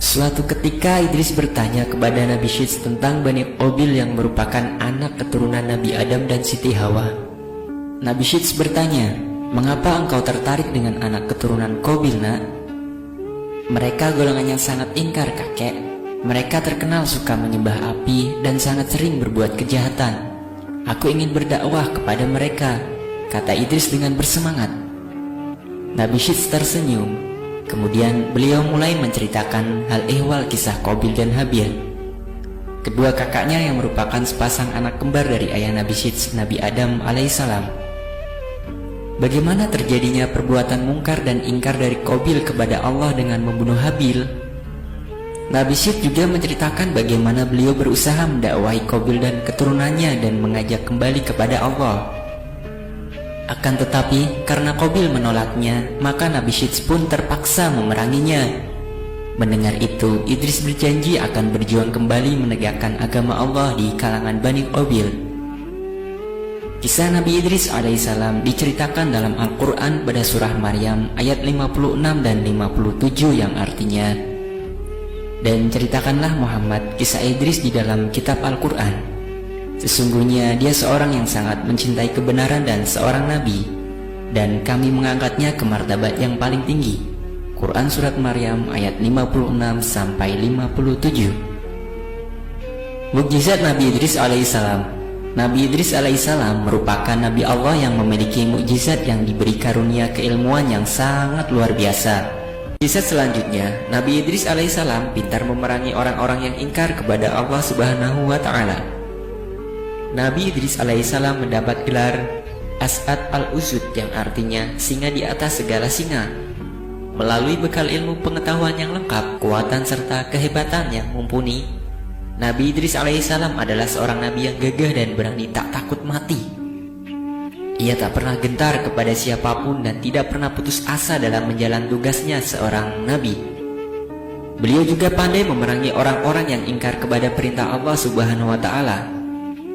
Suatu ketika Idris bertanya kepada Nabi Syeds tentang Bani Qabil yang merupakan anak keturunan Nabi Adam dan Siti Hawa. Nabi Syeds bertanya, "Mengapa engkau tertarik dengan anak keturunan Qabil, nak?" "Mereka golongan yang sangat ingkar, kakek. Mereka terkenal suka menyembah api dan sangat sering berbuat kejahatan. Aku ingin berdakwah kepada mereka," kata Idris dengan bersemangat. Nabi Syeds tersenyum. Kemudian beliau mulai menceritakan hal ehwal kisah Qabil dan Habil, kedua kakaknya yang merupakan sepasang anak kembar dari ayah Nabi Syeds, Nabi Adam alaihissalam. Bagaimana terjadinya perbuatan mungkar dan ingkar dari Qabil kepada Allah dengan membunuh Habil. Nabi Syeds juga menceritakan bagaimana beliau berusaha mendakwahi Qabil dan keturunannya dan mengajak kembali kepada Allah. Akan tetapi, karena Qabil menolaknya, maka Nabi Syeds pun terpaksa memeranginya. Mendengar itu, Idris berjanji akan berjuang kembali menegakkan agama Allah di kalangan Bani Qabil. Kisah Nabi Idris alaihissalam diceritakan dalam Al-Quran pada surah Maryam ayat 56 dan 57 yang artinya, "Dan ceritakanlah Muhammad kisah Idris di dalam kitab Al-Quran. Sesungguhnya dia seorang yang sangat mencintai kebenaran dan seorang nabi, dan kami mengangkatnya ke martabat yang paling tinggi." Quran Surat Maryam ayat 56 sampai 57. Mukjizat Nabi Idris alaihissalam. Nabi Idris alaihissalam merupakan Nabi Allah yang memiliki mukjizat yang diberi karunia keilmuan yang sangat luar biasa. Mukjizat selanjutnya, Nabi Idris alaihissalam pintar memerangi orang-orang yang ingkar kepada Allah Subhanahu wa Ta'ala. Nabi Idris alaihissalam mendapat gelar As'ad al-Usud yang artinya singa di atas segala singa. Melalui bekal ilmu pengetahuan yang lengkap, kekuatan serta kehebatan yang mumpuni, Nabi Idris alaihissalam adalah seorang nabi yang gagah dan berani tak takut mati. Ia tak pernah gentar kepada siapapun dan tidak pernah putus asa dalam menjalankan tugasnya seorang nabi. Beliau juga pandai memerangi orang-orang yang ingkar kepada perintah Allah Subhanahu wa Ta'ala.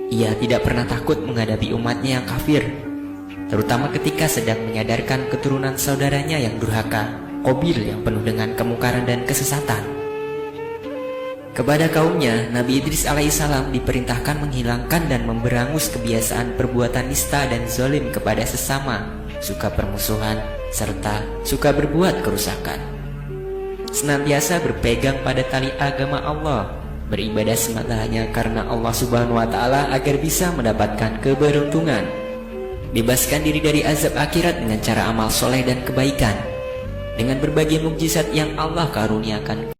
Ia tidak pernah takut menghadapi umatnya yang kafir, terutama ketika sedang menyadarkan keturunan saudaranya yang durhaka, Qabil yang penuh dengan kemungkaran dan kesesatan. Kepada kaumnya, Nabi Idris alaihissalam diperintahkan menghilangkan dan memberangus kebiasaan perbuatan nista dan zalim kepada sesama, suka permusuhan, serta suka berbuat kerusakan. Senantiasa berpegang pada tali agama Allah, beribadah semata hanya karena Allah Subhanahu wa Ta'ala agar bisa mendapatkan keberuntungan, bebaskan diri dari azab akhirat dengan cara amal soleh dan kebaikan, dengan berbagai mukjizat yang Allah karuniakan.